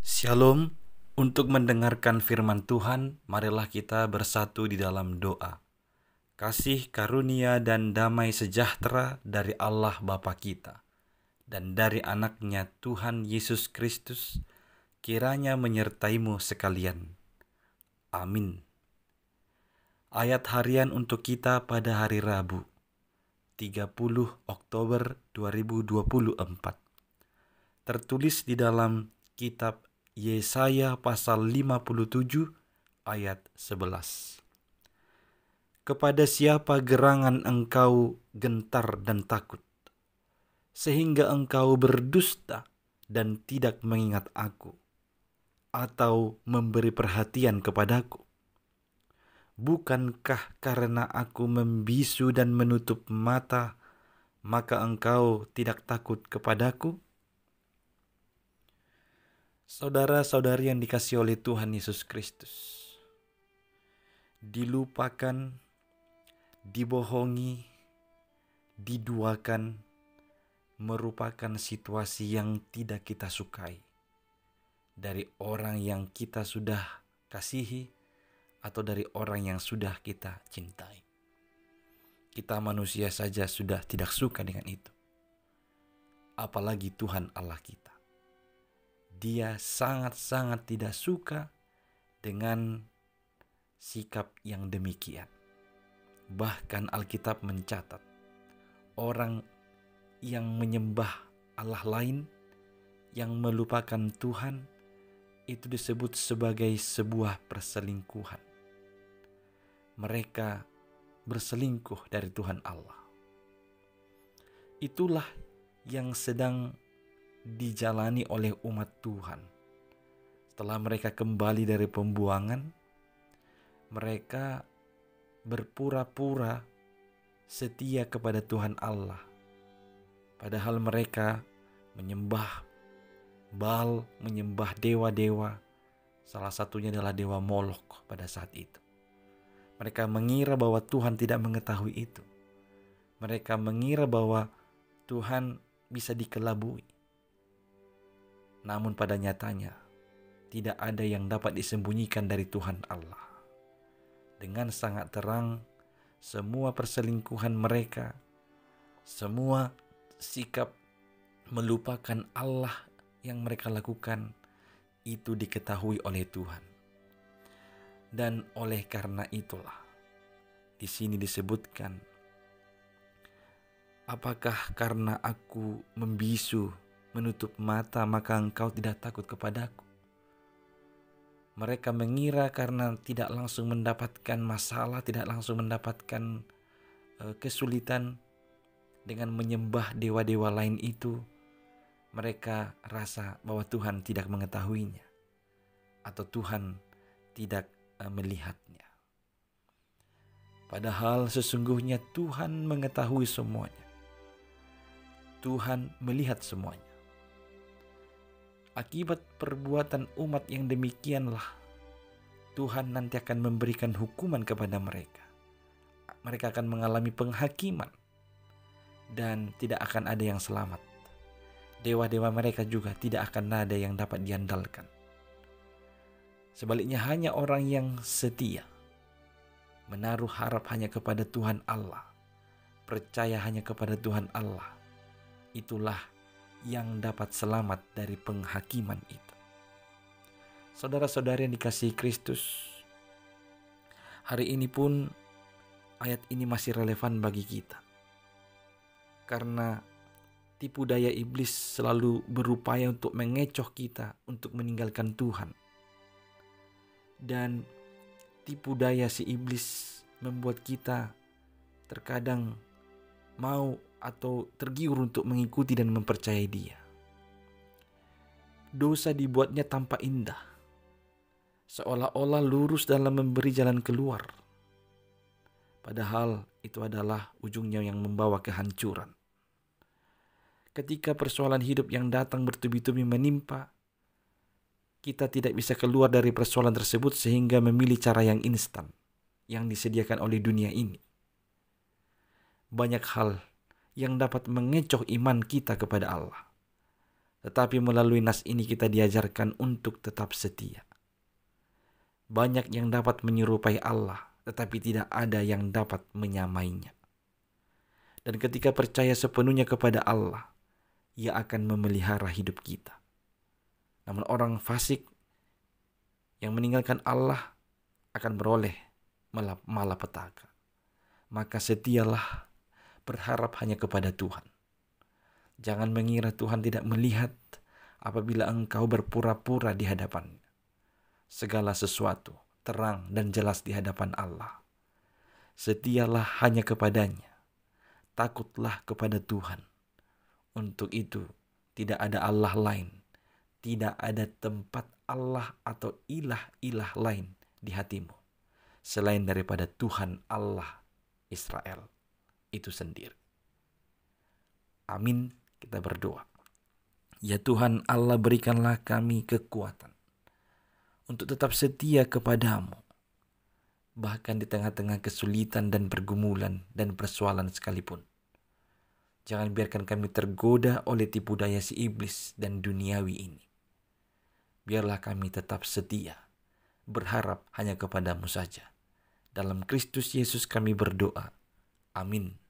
Shalom, untuk mendengarkan firman Tuhan, marilah kita bersatu di dalam doa. Kasih karunia dan damai sejahtera dari Allah Bapa kita dan dari anaknya Tuhan Yesus Kristus kiranya menyertaimu sekalian. Amin. Ayat harian untuk kita pada hari Rabu, 30 Oktober 2024. Tertulis di dalam kitab Yesaya pasal 57 ayat 11. Kepada siapa gerangan engkau gentar dan takut, sehingga engkau berdusta dan tidak mengingat aku, atau memberi perhatian kepadaku? Bukankah karena aku membisu dan menutup mata, maka engkau tidak takut kepadaku? Saudara-saudari yang dikasihi oleh Tuhan Yesus Kristus, dilupakan, dibohongi, diduakan merupakan situasi yang tidak kita sukai dari orang yang kita sudah kasihi atau dari orang yang sudah kita cintai. Kita manusia saja sudah tidak suka dengan itu, apalagi Tuhan Allah kita. Dia sangat-sangat tidak suka dengan sikap yang demikian. Bahkan Alkitab mencatat, orang yang menyembah Allah lain, yang melupakan Tuhan, itu disebut sebagai sebuah perselingkuhan. Mereka berselingkuh dari Tuhan Allah. Itulah yang sedang dijalani oleh umat Tuhan. Setelah mereka kembali dari pembuangan, mereka berpura-pura setia kepada Tuhan Allah. Padahal mereka menyembah Baal, menyembah dewa-dewa. Salah satunya adalah dewa Molok pada saat itu. Mereka mengira bahwa Tuhan tidak mengetahui itu. Mereka mengira bahwa Tuhan bisa dikelabui. Namun pada nyatanya, tidak ada yang dapat disembunyikan dari Tuhan Allah. Dengan sangat terang, semua perselingkuhan mereka, semua sikap melupakan Allah yang mereka lakukan, itu diketahui oleh Tuhan. Dan oleh karena itulah, di sini disebutkan, apakah karena aku membisu, menutup mata, maka engkau tidak takut kepadaku? Mereka mengira karena tidak langsung mendapatkan masalah, tidak langsung mendapatkan kesulitan dengan menyembah dewa-dewa lain itu, mereka rasa bahwa Tuhan tidak mengetahuinya atau Tuhan tidak melihatnya. Padahal sesungguhnya Tuhan mengetahui semuanya. Tuhan melihat semuanya. Akibat perbuatan umat yang demikianlah, Tuhan nanti akan memberikan hukuman kepada mereka. Mereka akan mengalami penghakiman dan tidak akan ada yang selamat. Dewa-dewa mereka juga tidak akan ada yang dapat diandalkan. Sebaliknya hanya orang yang setia, menaruh harap hanya kepada Tuhan Allah, percaya hanya kepada Tuhan Allah, itulah yang dapat selamat dari penghakiman itu. Saudara-saudari yang dikasihi Kristus, hari ini pun ayat ini masih relevan bagi kita. Karena tipu daya iblis selalu berupaya untuk mengecoh kita untuk meninggalkan Tuhan. Dan tipu daya si iblis membuat kita terkadang mau atau tergiur untuk mengikuti dan mempercayai dia. Dosa dibuatnya tampak indah, seolah-olah lurus dalam memberi jalan keluar. Padahal itu adalah ujungnya yang membawa kehancuran. Ketika persoalan hidup yang datang bertubi-tubi menimpa, kita tidak bisa keluar dari persoalan tersebut sehingga memilih cara yang instan yang disediakan oleh dunia ini. Banyak hal yang dapat mengecoh iman kita kepada Allah. Tetapi melalui nas ini kita diajarkan untuk tetap setia. Banyak yang dapat menyerupai Allah, tetapi tidak ada yang dapat menyamainya. Dan ketika percaya sepenuhnya kepada Allah, Ia akan memelihara hidup kita. Namun orang fasik yang meninggalkan Allah akan beroleh malapetaka. Maka setialah, berharap hanya kepada Tuhan. Jangan mengira Tuhan tidak melihat apabila engkau berpura-pura di hadapan-Nya. Segala sesuatu terang dan jelas di hadapan Allah. Setialah hanya kepadanya. Takutlah kepada Tuhan. Untuk itu tidak ada Allah lain. Tidak ada tempat Allah atau ilah-ilah lain di hatimu selain daripada Tuhan Allah Israel itu sendiri. Amin. Kita berdoa. Ya Tuhan Allah, berikanlah kami kekuatan untuk tetap setia kepadamu, bahkan di tengah-tengah kesulitan dan pergumulan dan persoalan sekalipun. Jangan biarkan kami tergoda oleh tipu daya si iblis dan duniawi ini. Biarlah kami tetap setia, berharap hanya kepadamu saja. Dalam Kristus Yesus kami berdoa. Amin.